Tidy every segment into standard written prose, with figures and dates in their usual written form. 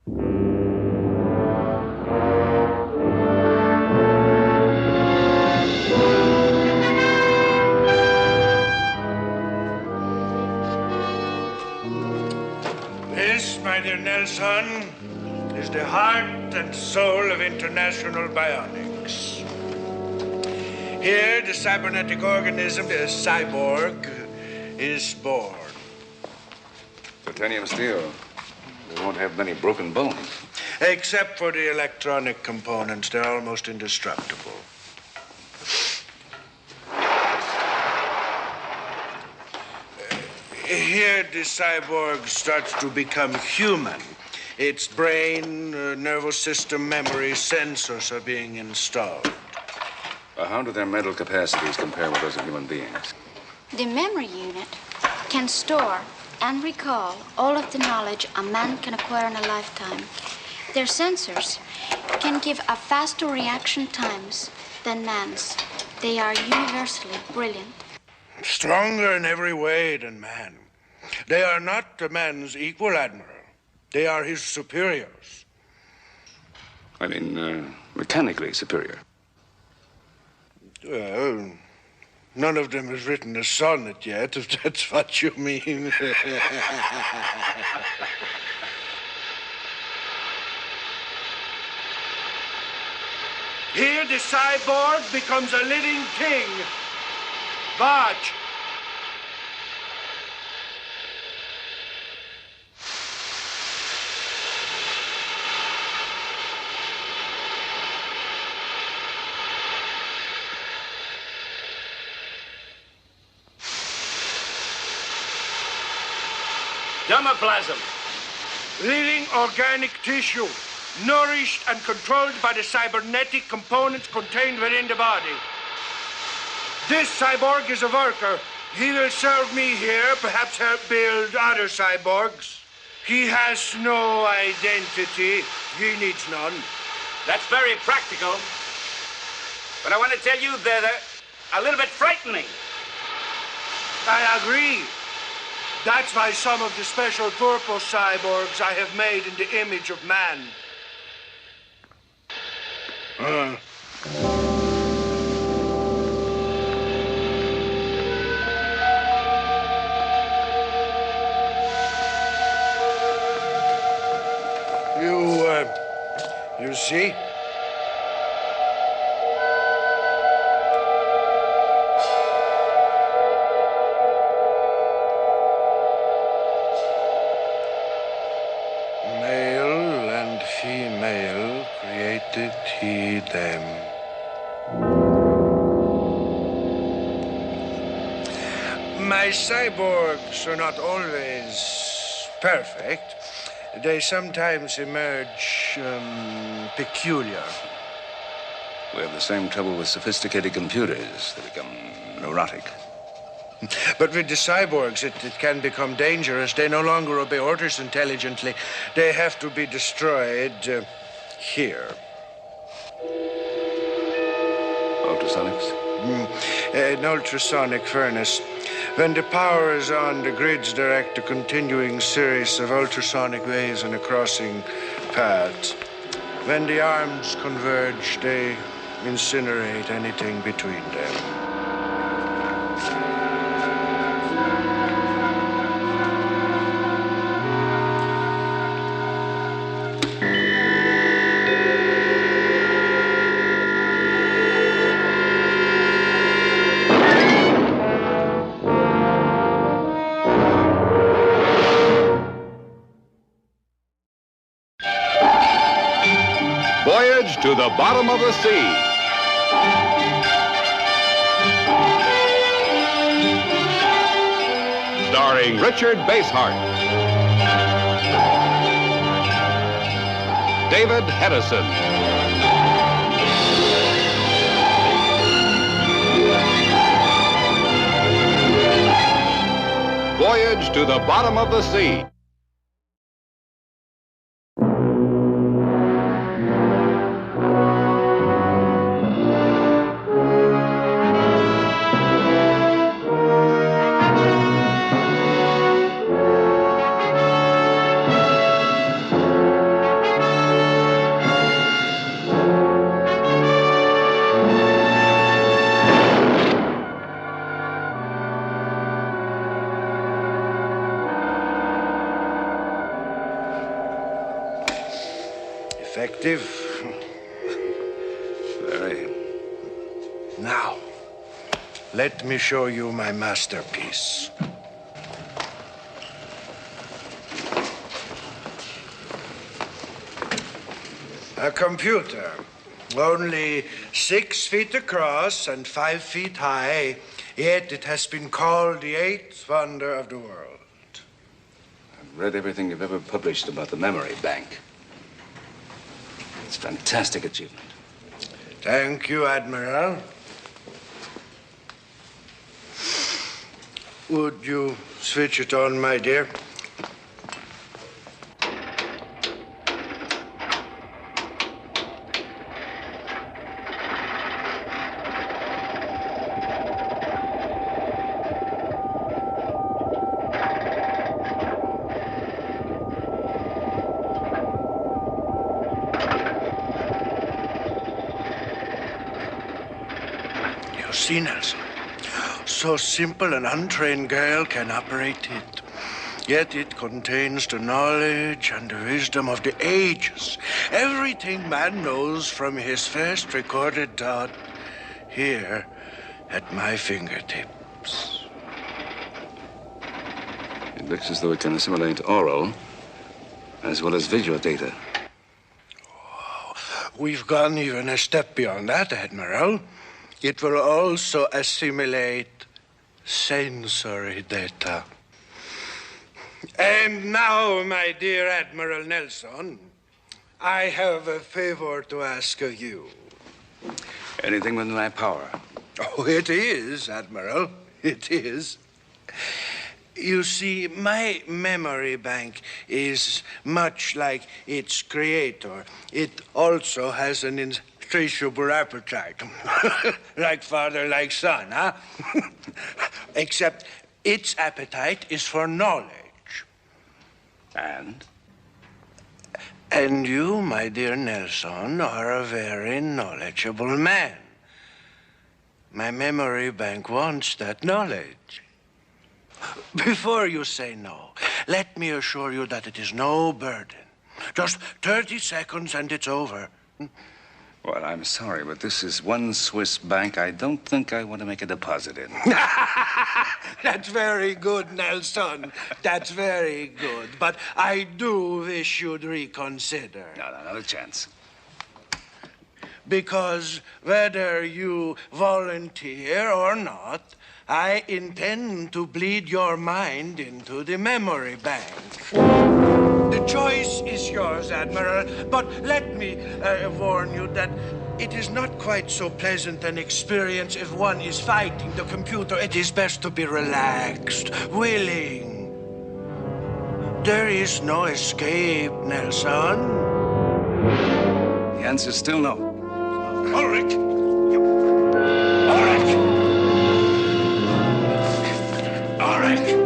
This, my dear Nelson, is the heart and soul of international bionics. Here, the cybernetic organism, the Cyborg, is born. Titanium steel. We won't have many broken bones. Except for the electronic components, they're almost indestructible. Here, the cyborg starts to become human. Its brain, nervous system, memory, sensors are being installed. How do their mental capacities compare with those of human beings? The memory unit can store and recall all of the knowledge a man can acquire in a lifetime. Their sensors can give a faster reaction times than man's. They are universally brilliant. Stronger in every way than man. They are not man's equal, Admiral. They are his superiors. I mean, mechanically superior. Well, none of them has written a sonnet yet, if that's what you mean. Here, the cyborg becomes a living thing. Voyage. Dermoplasm. Living organic tissue, nourished and controlled by the cybernetic components contained within the body. This cyborg is a worker. He will serve me here, perhaps help build other cyborgs. He has no identity. He needs none. That's very practical. But I want to tell you they're a little bit frightening. I agree. That's why some of the special purpose cyborgs I have made in the image of man. You see? Male and female created he them. My cyborgs are not always perfect. They sometimes emerge peculiar. We have the same trouble with sophisticated computers. They become neurotic. But with the cyborgs, it can become dangerous. They no longer obey orders intelligently. They have to be destroyed here. Ultrasonics? An ultrasonic furnace. When the power is on, the grids direct a continuing series of ultrasonic waves in a crossing path. When the arms converge, they incinerate anything between them. Voyage to the bottom of the sea. Starring Richard Basehart, David Hedison, Voyage to the bottom of the sea. effective. Very. Now, let me show you my masterpiece. A computer, only 6 feet across and 5 feet high, yet it has been called the 8th wonder of the world. I've read everything you've ever published about the memory bank. It's a fantastic achievement. Thank you, Admiral. Would you switch it on, my dear? You see, Nelson, so simple an untrained girl can operate it. Yet it contains the knowledge and the wisdom of the ages. Everything man knows from his first recorded thought here at my fingertips. It looks as though it can assimilate oral as well as visual data. We've gone even a step beyond that, Admiral. It will also assimilate sensory data. And now, my dear Admiral Nelson, I have a favor to ask of you. Anything within my power. Oh, it is, Admiral. It is. You see, my memory bank is much like its creator. It also has an insatiable appetite. Like father, like son, huh? Except its appetite is for knowledge. And? And you, my dear Nelson, are a very knowledgeable man. My memory bank wants that knowledge. Before you say no, let me assure you that it is no burden. Just 30 seconds and it's over. Well, I'm sorry, but this is one Swiss bank I don't think I want to make a deposit in. That's very good, Nelson. That's very good. But I do wish you'd reconsider. No, not a chance. Because whether you volunteer or not, I intend to bleed your mind into the memory bank. The choice is yours, Admiral, but let me warn you that it is not quite so pleasant an experience if one is fighting the computer. It is best to be relaxed, willing. There is no escape, Nelson. The answer's still no. Ulrich! Ulrich! Ulrich!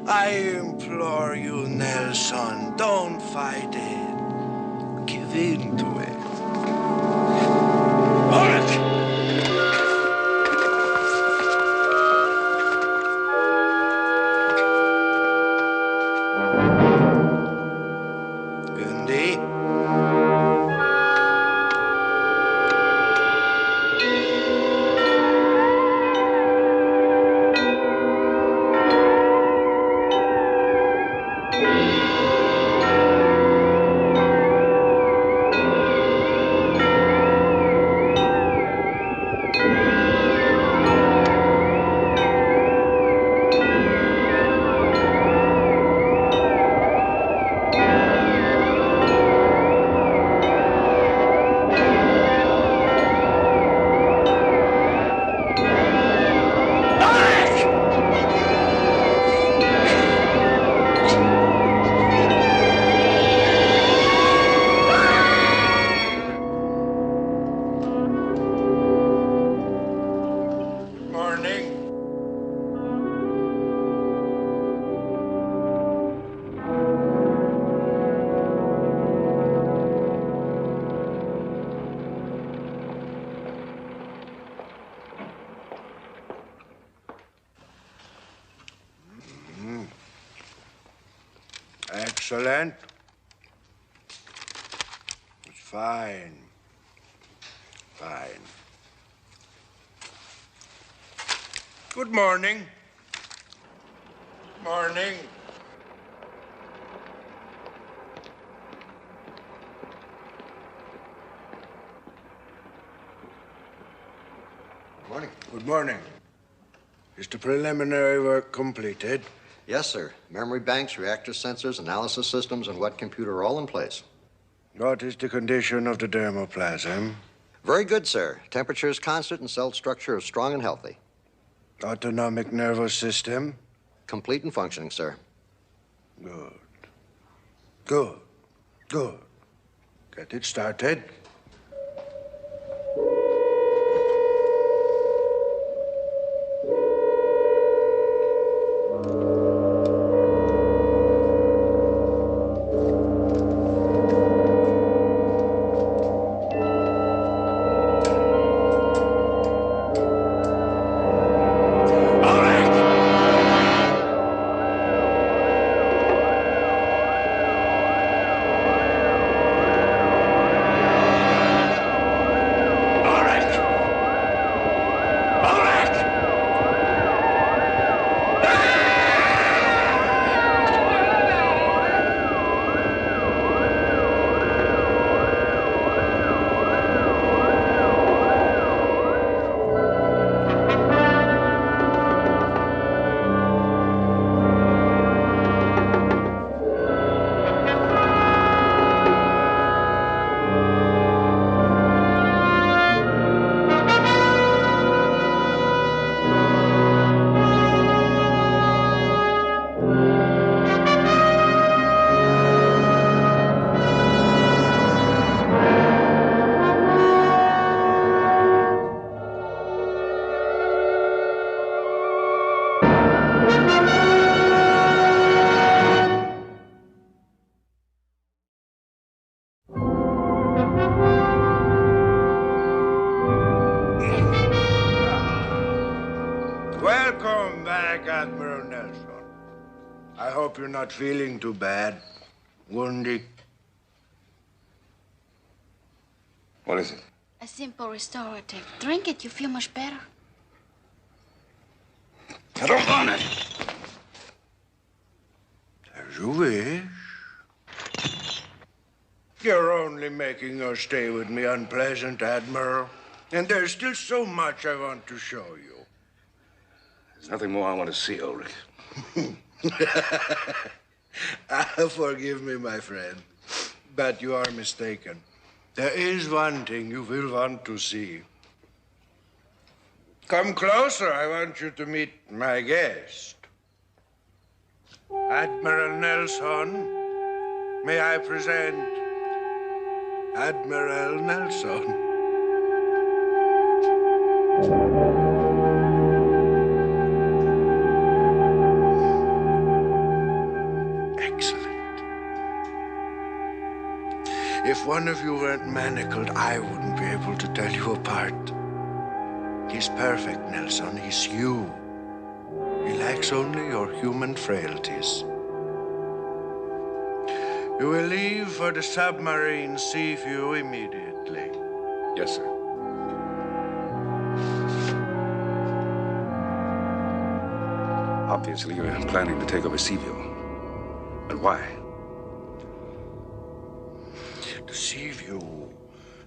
I implore you, Nelson, don't fight it. Give in to it. Ulrich! Gundi? Excellent. It's fine. Fine. Good morning. Morning. Morning. Good morning. Is the preliminary work completed? Yes, sir. Memory banks, reactor sensors, analysis systems, and wet computer are all in place. What is the condition of the dermoplasm? Very good, sir. Temperature is constant and cell structure is strong and healthy. Autonomic nervous system? Complete and functioning, sir. Good. Good. Good. Get it started. Welcome back, Admiral Nelson. I hope you're not feeling too bad. Wounded. What is it? A simple restorative. Drink it, you feel much better. I don't want it. As you wish. You're only making your stay with me unpleasant, Admiral. And there's still so much I want to show you. There's nothing more I want to see, Ulrich. Forgive me, my friend, but you are mistaken. There is one thing you will want to see. Come closer. I want you to meet my guest. Admiral Nelson, may I present Admiral Nelson? If one of you weren't manacled, I wouldn't be able to tell you apart. He's perfect, Nelson. He's you. He lacks only your human frailties. You will leave for the submarine Seaview immediately. Yes, sir. Obviously, you're planning to take over Seaview. But why? The Seaview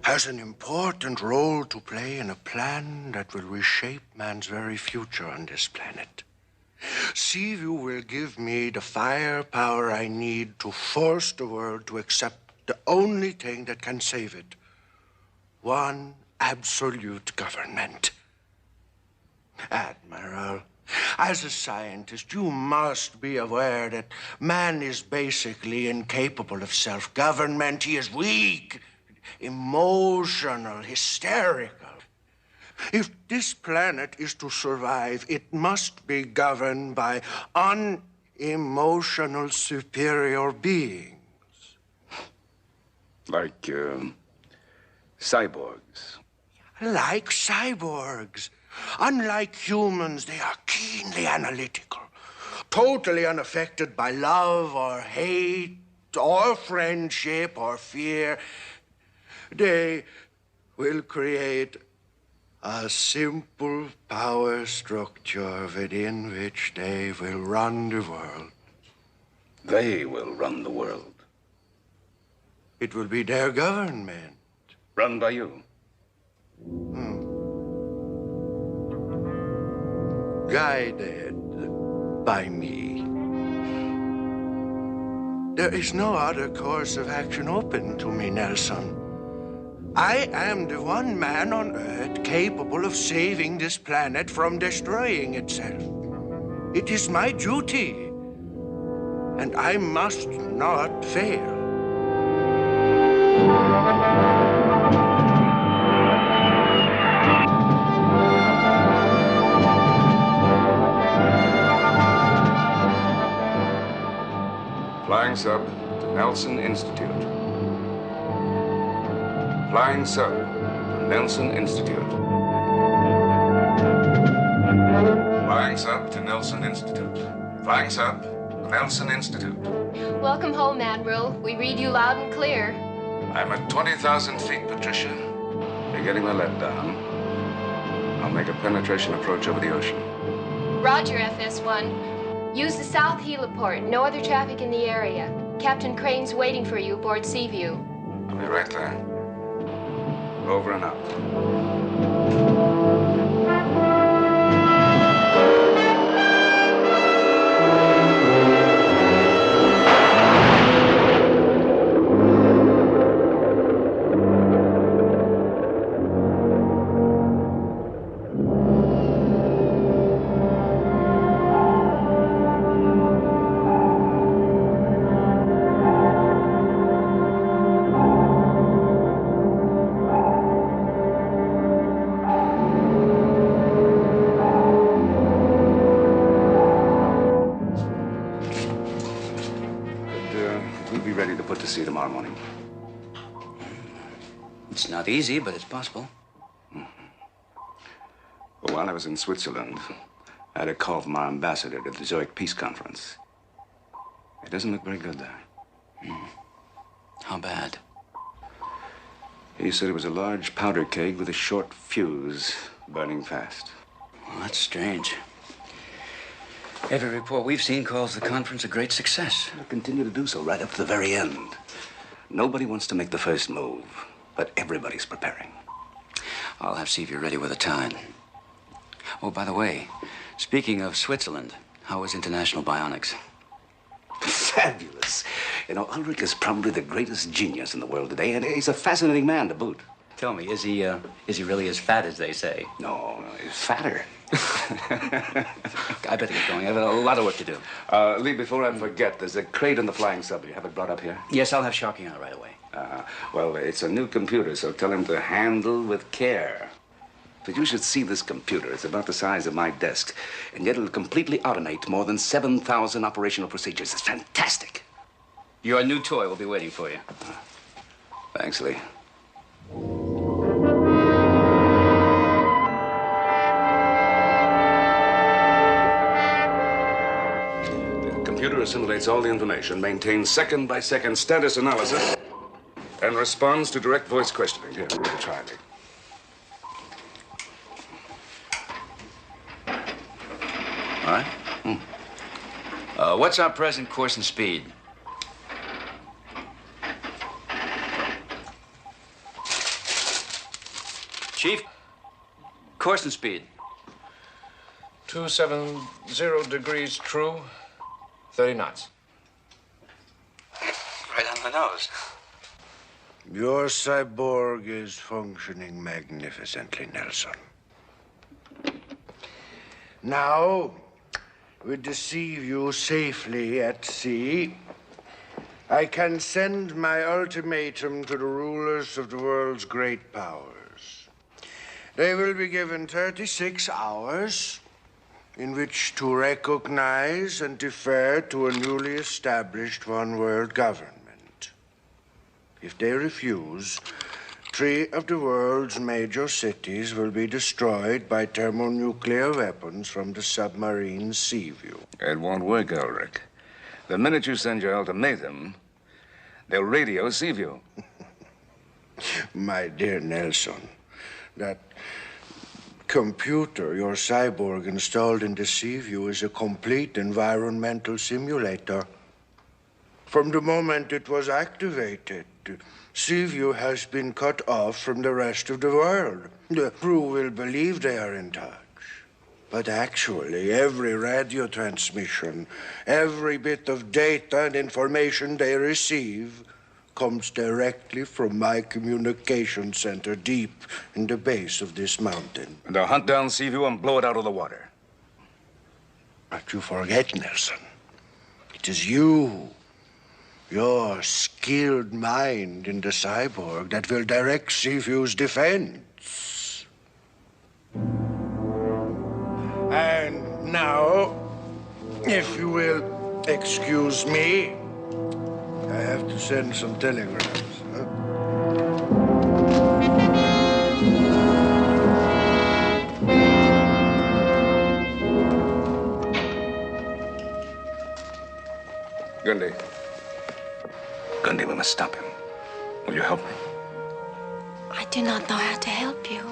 has an important role to play in a plan that will reshape man's very future on this planet. Seaview will give me the firepower I need to force the world to accept the only thing that can save it. One absolute government. Admiral, as a scientist, you must be aware that man is basically incapable of self-government. He is weak, emotional, hysterical. If this planet is to survive, it must be governed by unemotional superior beings. Like, cyborgs. Like cyborgs. Unlike humans, they are keenly analytical, totally unaffected by love or hate, or friendship or fear. They will create a simple power structure within which they will run the world. They will run the world. It will be their government. Run by you. Guided by me. There is no other course of action open to me, Nelson. I am the one man on Earth capable of saving this planet from destroying itself. It is my duty, and I must not fail. Flying sub to Nelson Institute. Flying sub to Nelson Institute. Flying sub to Nelson Institute. Flying sub to Nelson Institute. Welcome home, Admiral. We read you loud and clear. I'm at 20,000 feet, Patricia. You're getting the let down. I'll make a penetration approach over the ocean. Roger, FS1. Use the south heliport. No other traffic in the area. Captain Crane's waiting for you aboard Seaview. I'll be right there. Over and out. We'll be ready to put to sea tomorrow morning. It's not easy, but it's possible. Well, while I was in Switzerland, I had a call from our ambassador to the Zurich Peace Conference. It doesn't look very good there. How bad? He said it was a large powder keg with a short fuse burning fast. Well, that's strange. Every report we've seen calls the conference a great success. It'll continue to do so right up to the very end. Nobody wants to make the first move, but everybody's preparing. I'll have Seaview ready with a time. Oh, by the way, speaking of Switzerland, how is International Bionics? Fabulous. You know, Ulrich is probably the greatest genius in the world today, and he's a fascinating man to boot. Tell me, is he really as fat as they say? No, he's fatter. I better get going. I have a lot of work to do. Lee, before I forget, there's a crate in the flying sub. You have it brought up here? Yes, I'll have Sharky on it right away. Well, it's a new computer, so tell him to handle with care. But you should see this computer. It's about the size of my desk, and yet it'll completely automate more than 7,000 operational procedures. It's fantastic. Your new toy will be waiting for you. Thanks, Lee. The computer assimilates all the information, maintains second-by-second status analysis, and responds to direct voice questioning. Here, give it a try, Lee. All right. What's our present course and speed? Chief, course and speed. 270 degrees true, 30 knots. Right on the nose. Your cyborg is functioning magnificently, Nelson. Now, with the Seaview safely at sea, I can send my ultimatum to the rulers of the world's great powers. They will be given 36 hours in which to recognize and defer to a newly established one-world government. If they refuse, 3 of the world's major cities will be destroyed by thermonuclear weapons from the submarine Seaview. It won't work, Ulrich. The minute you send your ultimatum, They'll radio Seaview. My dear Nelson, that computer your cyborg installed in the Seaview is a complete environmental simulator. From the moment it was activated, Seaview has been cut off from the rest of the world. The crew will believe they are in touch. But actually, every radio transmission, every bit of data and information they receive comes directly from my communication center deep in the base of this mountain. And they'll hunt down Seaview and blow it out of the water. But you forget, Nelson. It is you, your skilled mind in the cyborg, that will direct Seaview's defense. And now, if you will excuse me, I have to send some telegrams. Gundy. Gundy, we must stop him. Will you help me? I do not know how to help you.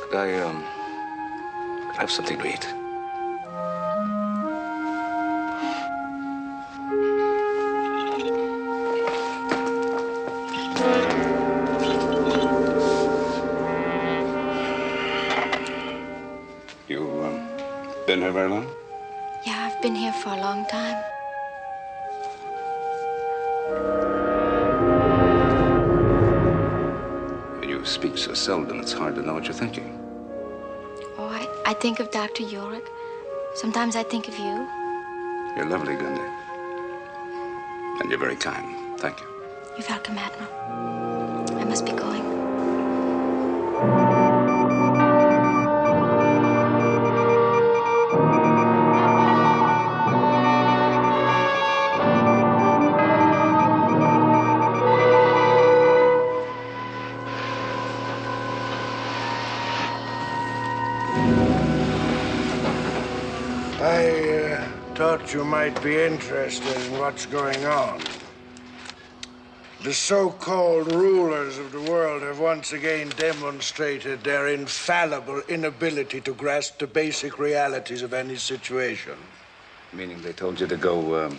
Could I have something to eat? Been here very long? Yeah, I've been here for a long time. You speak so seldom, it's hard to know what you're thinking. Oh, I think of Dr. Ulrich. Sometimes I think of you. You're lovely, Gundy. And you're very kind. Thank you. You're welcome, Admiral. I must be going. Thought you might be interested in what's going on. The so-called rulers of the world have once again demonstrated their infallible inability to grasp the basic realities of any situation. Meaning they told you to go, Well,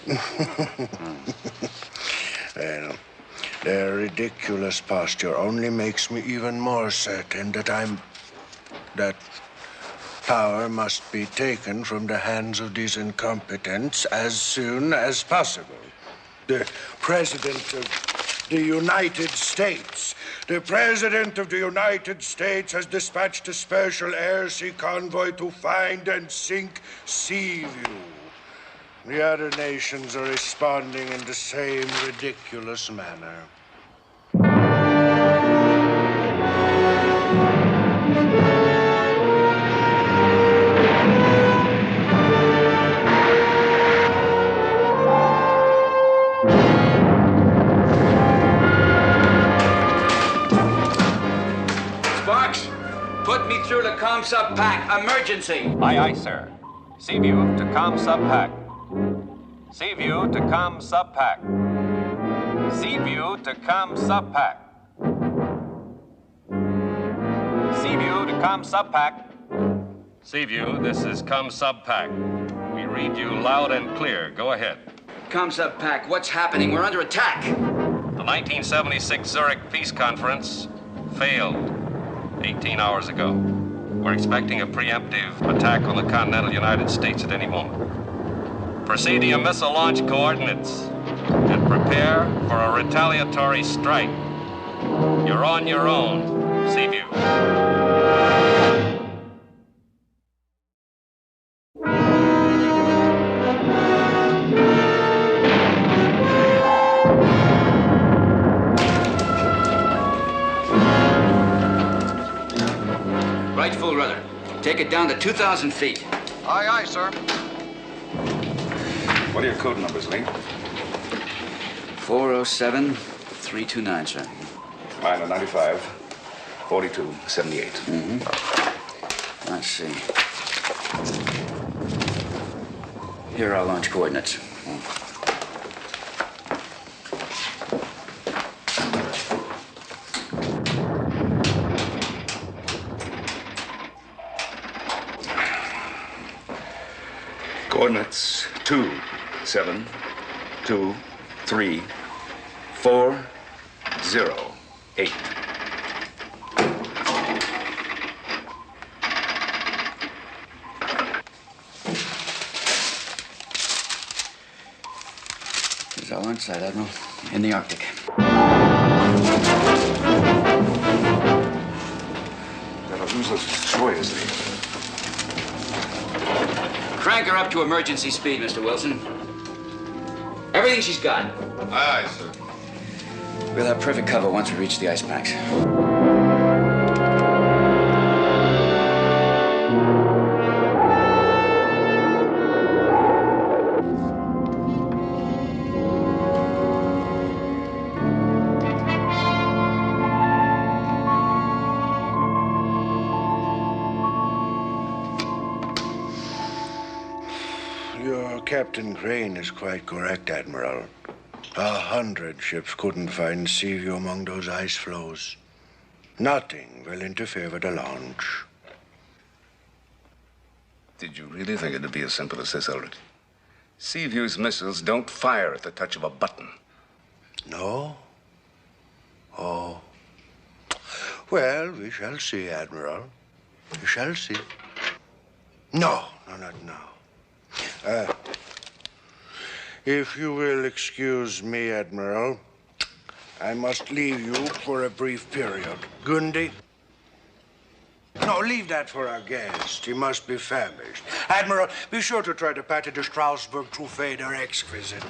their ridiculous posture only makes me even more certain that power must be taken from the hands of these incompetents as soon as possible. The President of the United States. The President of the United States has dispatched a special air-sea convoy to find and sink Seaview. The other nations are responding in the same ridiculous manner. Put me through to comm sub pack. Emergency. Aye, aye, sir. Seaview to comm sub pack. Seaview to comm sub pack. Seaview to comm sub pack. Seaview to comm sub pack. Seaview, this is comm sub pack. We read you loud and clear. Go ahead. Comm sub pack, what's happening? We're under attack. The 1976 Zurich Peace Conference failed 18 hours ago. We're expecting a preemptive attack on the continental United States at any moment. Proceed to your missile launch coordinates and prepare for a retaliatory strike. You're on your own, Seaview. Right full rudder. Take it down to 2,000 feet. Aye, aye, sir. What are your code numbers, Lee? 407-329, sir. Mine are 95, 42, 78. Mm-hmm. Let's see. Here are our launch coordinates. Coordinates 2, 7, 2, 3, 4, 0, 8. This is our launch site, Admiral, in the Arctic. That'll use us seriously. Crank her up to emergency speed, Mr. Wilson. Everything she's got. Aye, aye, sir. We'll have perfect cover once we reach the ice packs. Captain Crane is quite correct, Admiral. 100 ships couldn't find Seaview among those ice floes. Nothing will interfere with the launch. Did you really think it'd be as simple as this, Ulrich? Seaview's missiles don't fire at the touch of a button. No? Oh. Well, we shall see, Admiral. We shall see. No, not now. If you will excuse me, Admiral, I must leave you for a brief period. Gundy? No, leave that for our guest. He must be famished. Admiral, be sure to try to patty the Strasbourg Truffet. They're exquisite.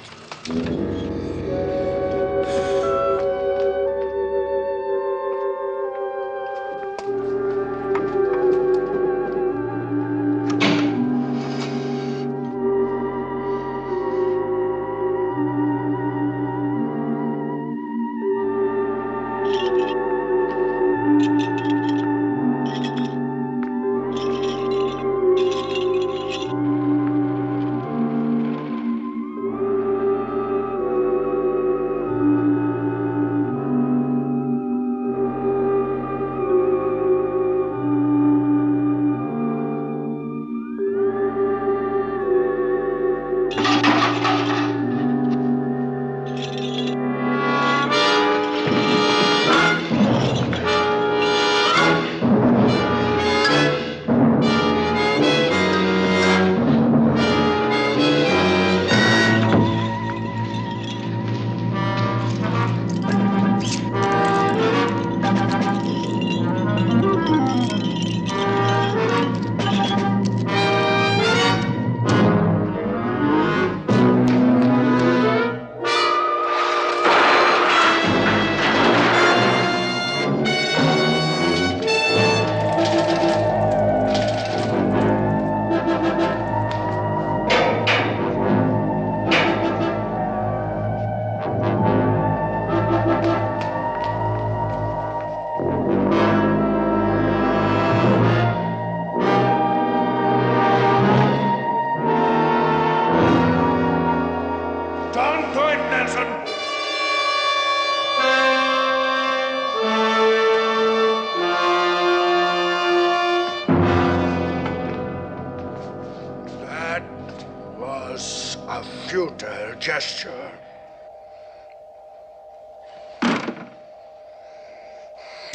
Gesture.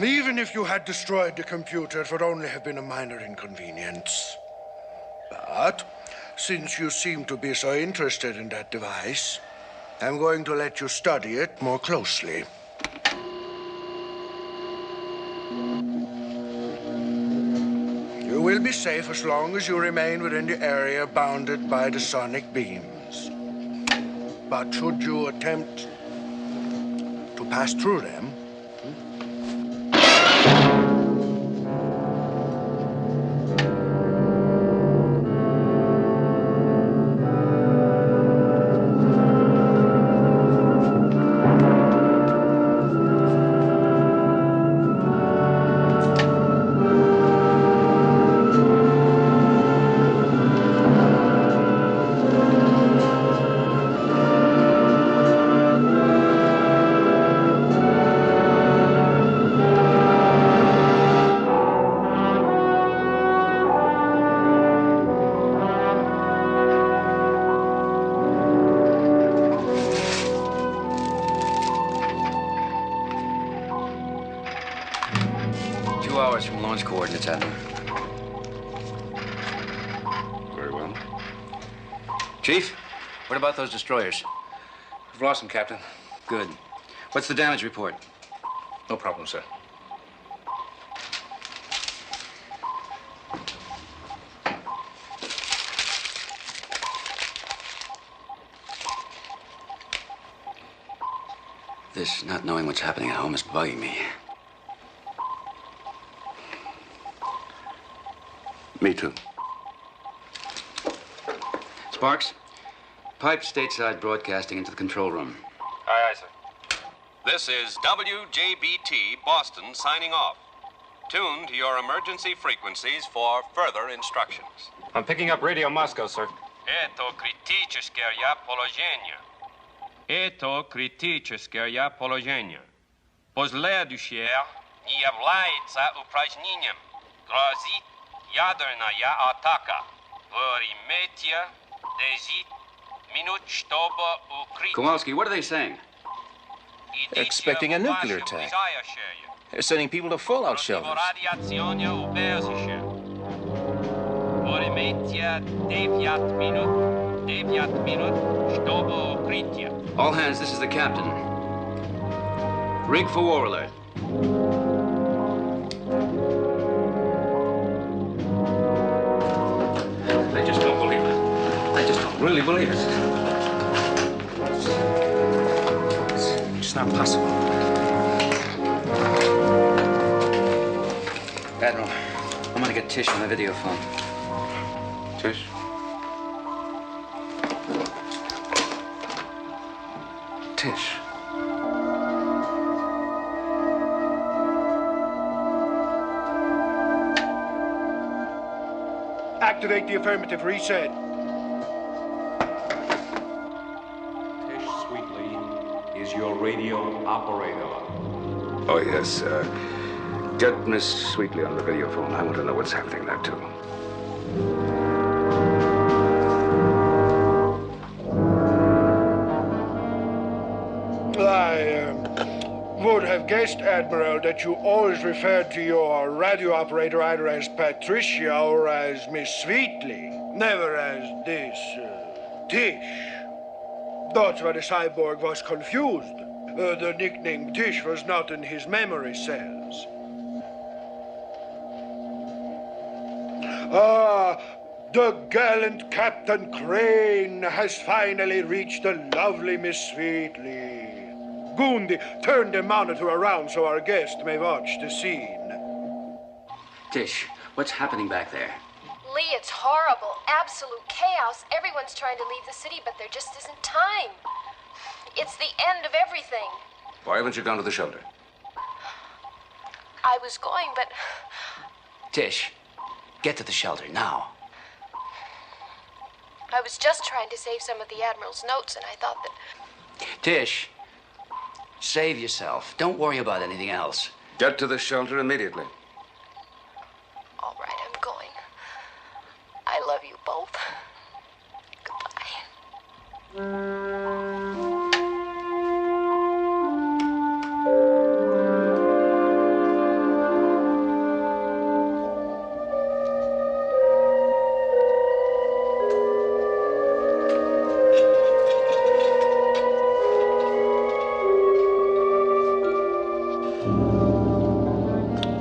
Even if you had destroyed the computer, it would only have been a minor inconvenience. But since you seem to be so interested in that device, I'm going to let you study it more closely. You will be safe as long as you remain within the area bounded by the sonic beams. But should you attempt to pass through them, coordinates, Admiral. Very well. Chief, what about those destroyers? We've lost them, Captain. Good. What's the damage report? No problem, sir. This not knowing what's happening at home is bugging me. Me too. Sparks, pipe stateside broadcasting into the control room. Aye, aye, sir. This is WJBT Boston signing off. Tune to your emergency frequencies for further instructions. I'm picking up Radio Moscow, sir. Это критическое положение. Это критическое положение. Последующее не является упражнением. Грозит ядерная атака. Время 10 минут, чтобы укрыть. Kowalski, what are they saying? They're expecting a nuclear attack. They're sending people to fallout shelters. Радиационное убежище. Время 9 минут, чтобы укрытие. All hands, this is the captain. Rig for war alert. I just don't believe it. I just don't really believe it. It's not possible. Admiral, I'm gonna get Tish on the video phone. Tish? Tish. Activate the affirmative reset. Tish Sweetly is your radio operator. Oh, yes. Get Miss Sweetly on the video phone. I want to know what's happening there, too. I would have guessed, Admiral, that you always referred to your radio operator either as Patricia or as Miss Sweetly, never as this Tish. That's why the cyborg was confused. The nickname Tish was not in his memory cells. Ah, the gallant Captain Crane has finally reached the lovely Miss Sweetly. Gundi, turn the monitor around so our guest may watch the scene. Tish, what's happening back there? Lee, it's horrible. Absolute chaos. Everyone's trying to leave the city, but there just isn't time. It's the end of everything. Why haven't you gone to the shelter? I was going, but... Tish, get to the shelter now. I was just trying to save some of the Admiral's notes, and I thought that... Tish, save yourself. Don't worry about anything else. Get to the shelter immediately. All right, I'm going. I love you both. Goodbye.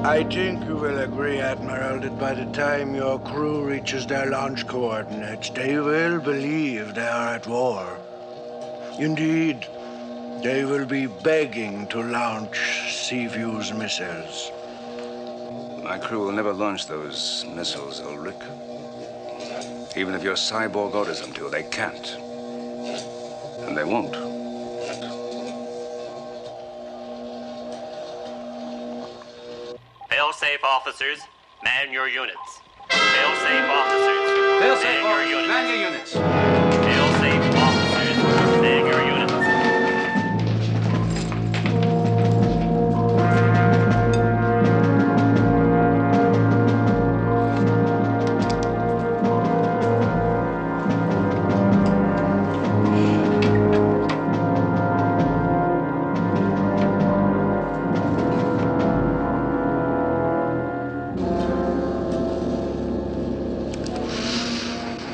I think you will agree, Admiral, that by the time your crew reaches their launch coordinates, they will believe they are at war. Indeed, they will be begging to launch Seaview's missiles. My crew will never launch those missiles, Ulrich. Even if your cyborg orders them to, they can't. And they won't. Fail-safe officers, man your units. Fail-safe officers, Fail-safe man your units. Man your units. Fail-safe officers, man your units.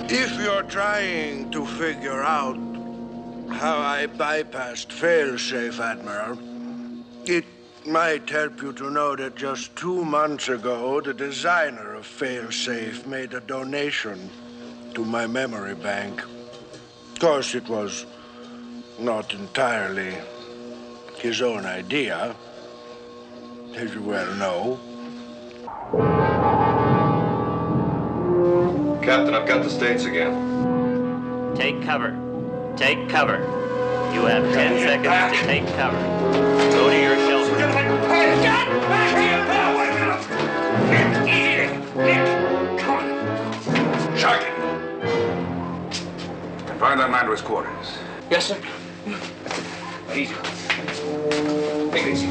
If you're trying to figure out how I bypassed failsafe, Admiral, it might help you to know that just 2 months ago, the designer of failsafe made a donation to my memory bank. Of course, it was not entirely his own idea, as you well know. Captain, I've got the States again. Take cover. Take cover. You have 10 seconds to take cover. Go to your shelter. Get back here, pal! Nick! Come on. Sharky! Find that man to his quarters. Yes, sir. Easy. Take it easy.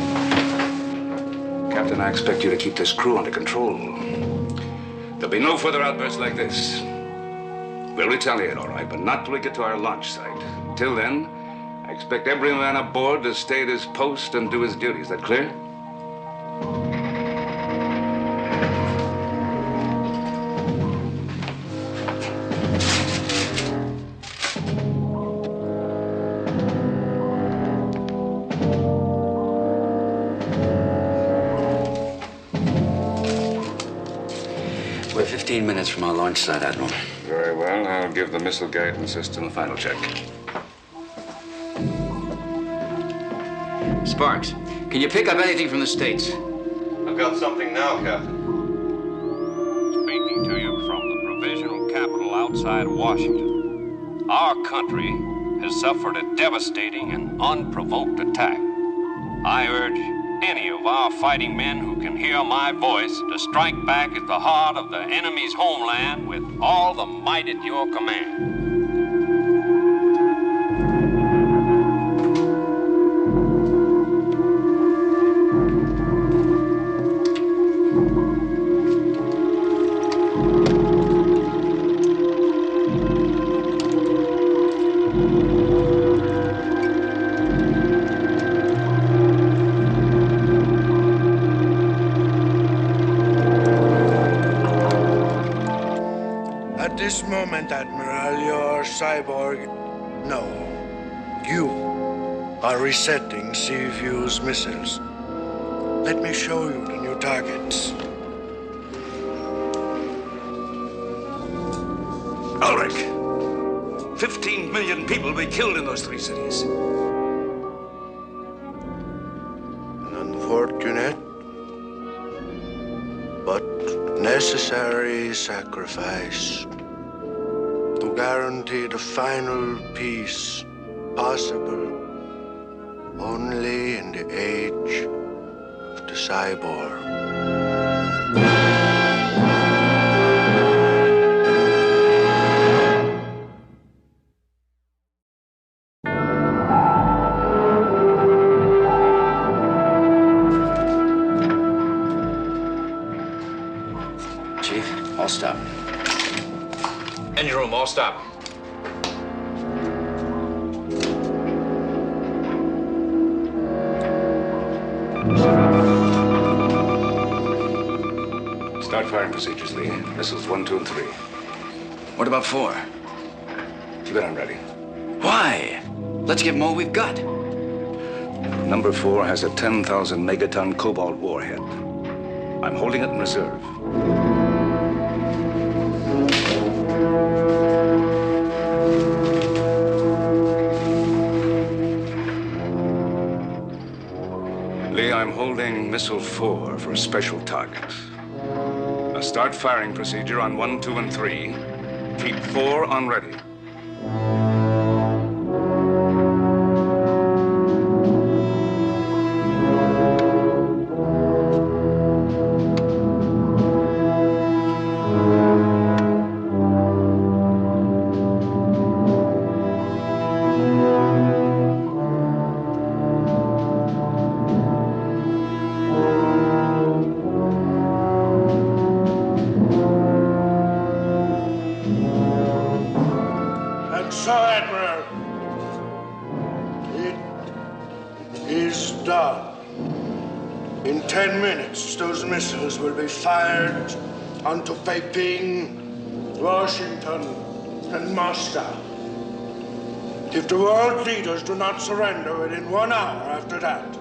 Captain, I expect you to keep this crew under control. There'll be no further outbursts like this. We'll retaliate, all right, but not till we get to our launch site. Till then, I expect every man aboard to stay at his post and do his duty. Is that clear? We're 15 minutes from our launch site, Admiral. Very well. I'll give the missile guidance system a final check. Sparks, can you pick up anything from the States? I've got something now, Captain. Speaking to you from the provisional capital outside Washington. Our country has suffered a devastating and unprovoked attack. I urge any of our fighting men who can hear my voice to strike back at the heart of the enemy's homeland with all the might at your command. At this moment, Admiral, your cyborg... No. You are resetting Seaview's missiles. Let me show you the new targets. Ulrich! 15 million people will be killed in those 3 cities. An unfortunate but necessary sacrifice to guarantee the final peace possible only in the age of the cyborg. Chief, all stop. Engine room, all stop. Start firing procedures, Lee. Missiles 1, 2, and 3. What about 4? You bet I'm ready. Why? Let's give them all we've got. Number 4 has a 10,000 megaton cobalt warhead. I'm holding it in reserve. Lee, I'm holding Missile 4 for a special target. Now start firing procedure on 1, 2, and 3. Keep 4 on ready. So, Admiral, it is done. In 10 minutes, those missiles will be fired onto Peiping, Washington, and Moscow. If the world leaders do not surrender within 1 hour after that,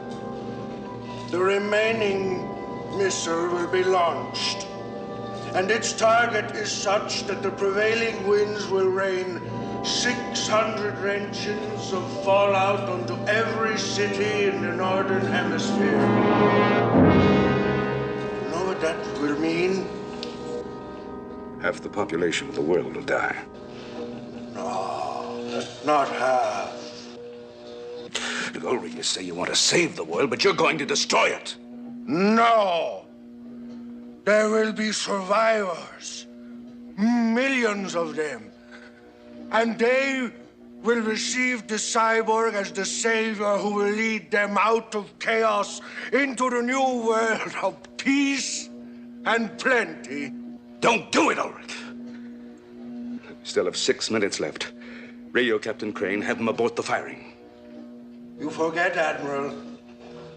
the remaining missile will be launched. And its target is such that the prevailing winds will rain 600 wrenches of fallout onto every city in the northern hemisphere. You know what that will mean? Half the population of the world will die. No, not half. Ulrich, you say you want to save the world, but you're going to destroy it. No! There will be survivors. Millions of them. And they will receive the cyborg as the savior who will lead them out of chaos into the new world of peace and plenty. Don't do it, Ulrich. Still have 6 minutes left. Radio Captain Crane, have him abort the firing. You forget, Admiral.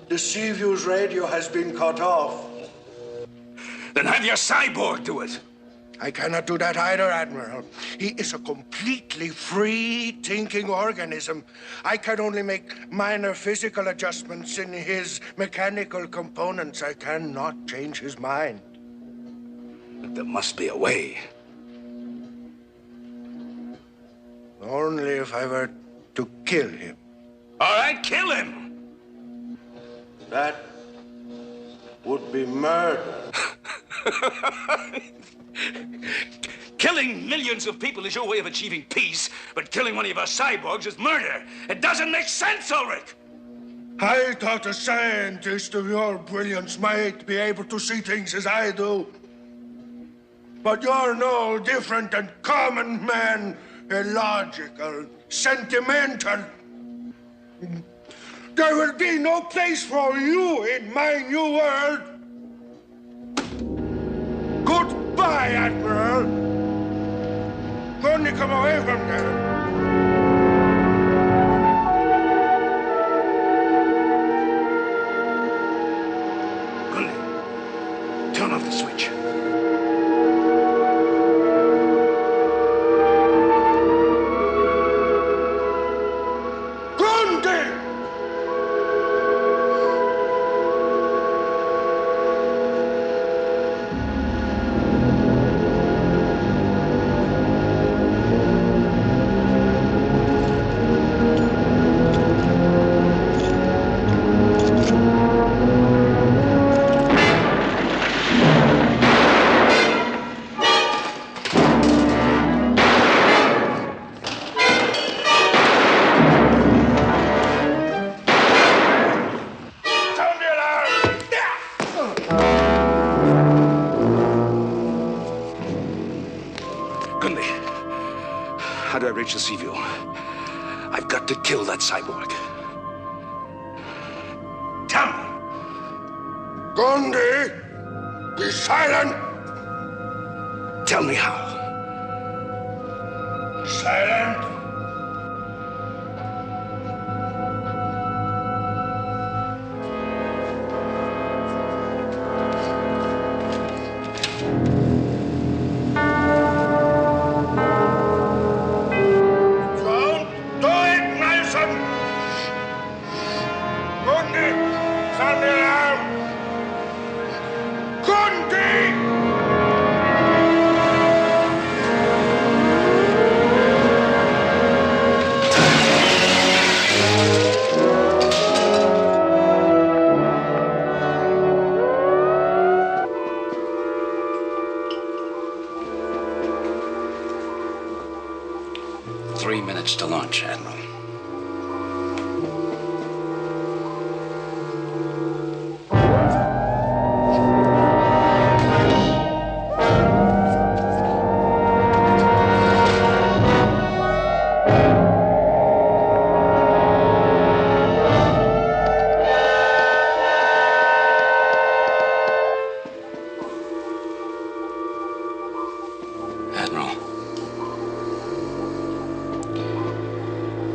The Seaview's radio has been cut off. Then have your cyborg do it. I cannot do that either, Admiral. He is a completely free thinking organism. I can only make minor physical adjustments in his mechanical components. I cannot change his mind. But there must be a way. Only if I were to kill him. All right, kill him. That would be murder. Killing millions of people is your way of achieving peace, but killing one of your cyborgs is murder. It doesn't make sense, Ulrich. I thought a scientist of your brilliance might be able to see things as I do. But you're no different than common men, illogical, sentimental. There will be no place for you in my new world. Goodbye, Admiral. Only come away from there. Turn off the switch. How do I reach the Seaview? I've got to kill that cyborg. Tell me. Gandhi, be silent. Tell me how. Silent. To launch, Admiral.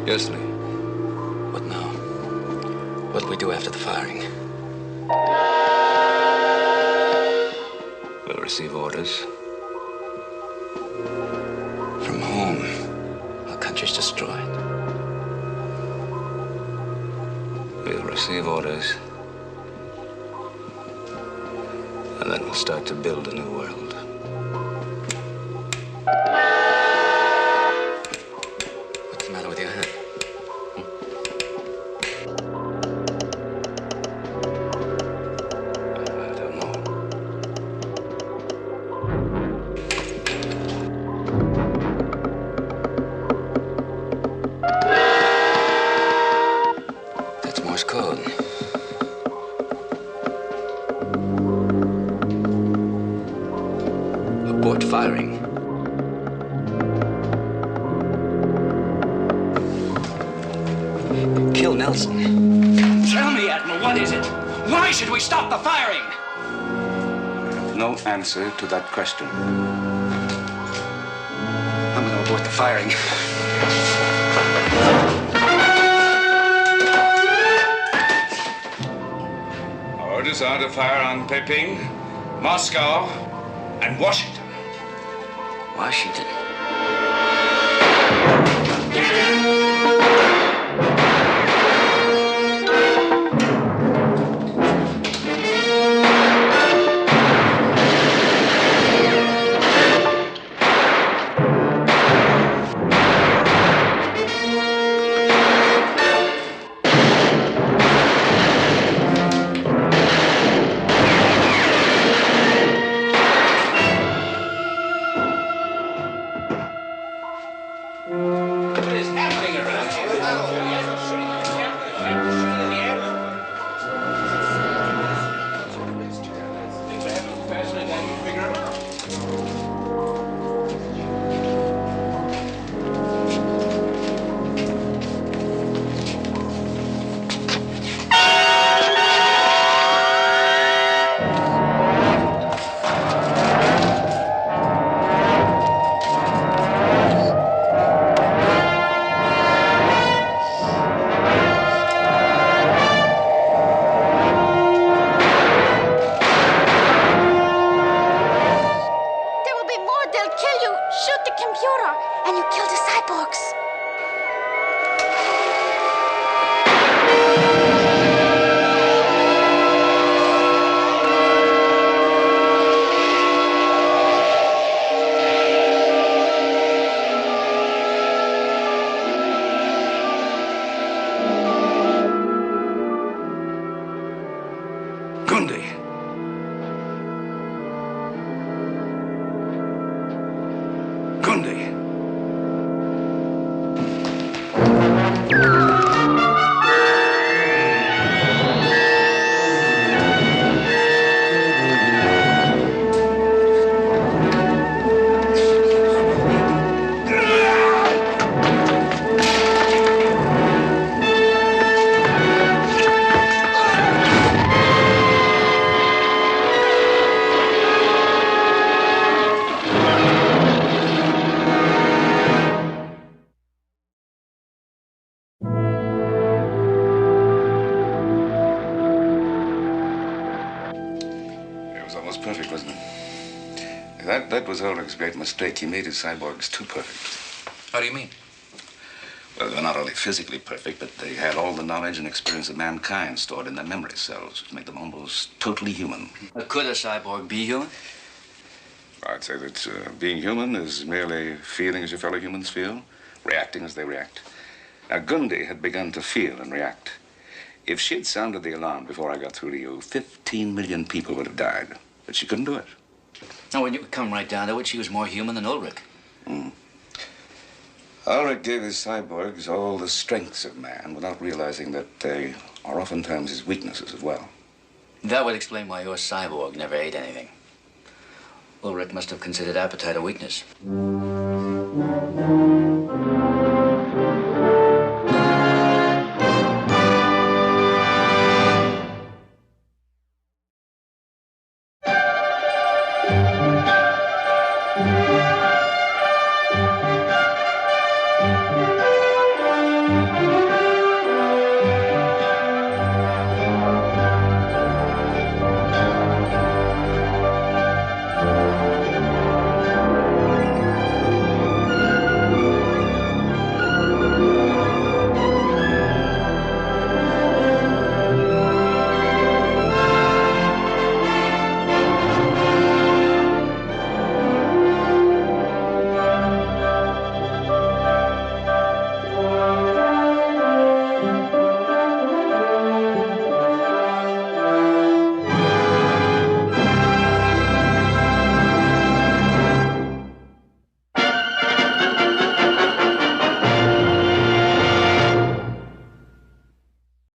Yes, Lee. What now? What do we do after the firing? We'll receive orders. From whom? country's destroyed. We'll receive orders. And then we'll start to build a new world. What's the matter with your hand? I don't know. That's Morse code. Abort firing. Kill Nelson. Tell me, Admiral, what is it? Why should we stop the firing? I have no answer to that question. I'm going to abort the firing. Orders are to fire on Peiping, Moscow, and Washington. Washington. And you killed the cyborgs. Gundy. Gundy. Perfect, wasn't it? That was Ulrich's great mistake. He made his cyborgs too perfect. How do you mean? Well, they're not only physically perfect, but they had all the knowledge and experience of mankind stored in their memory cells, which made them almost totally human. Could a cyborg be human? I'd say that being human is merely feeling as your fellow humans feel, reacting as they react. Now, Gundy had begun to feel and react. If she'd sounded the alarm before I got through to you, 15 million people would have died. But she couldn't do it. Now, when you come right down to it, she was more human than Ulrich. Ulrich gave his cyborgs all the strengths of man without realizing that they are oftentimes his weaknesses as well. That would explain why your cyborg never ate anything. Ulrich must have considered appetite a weakness.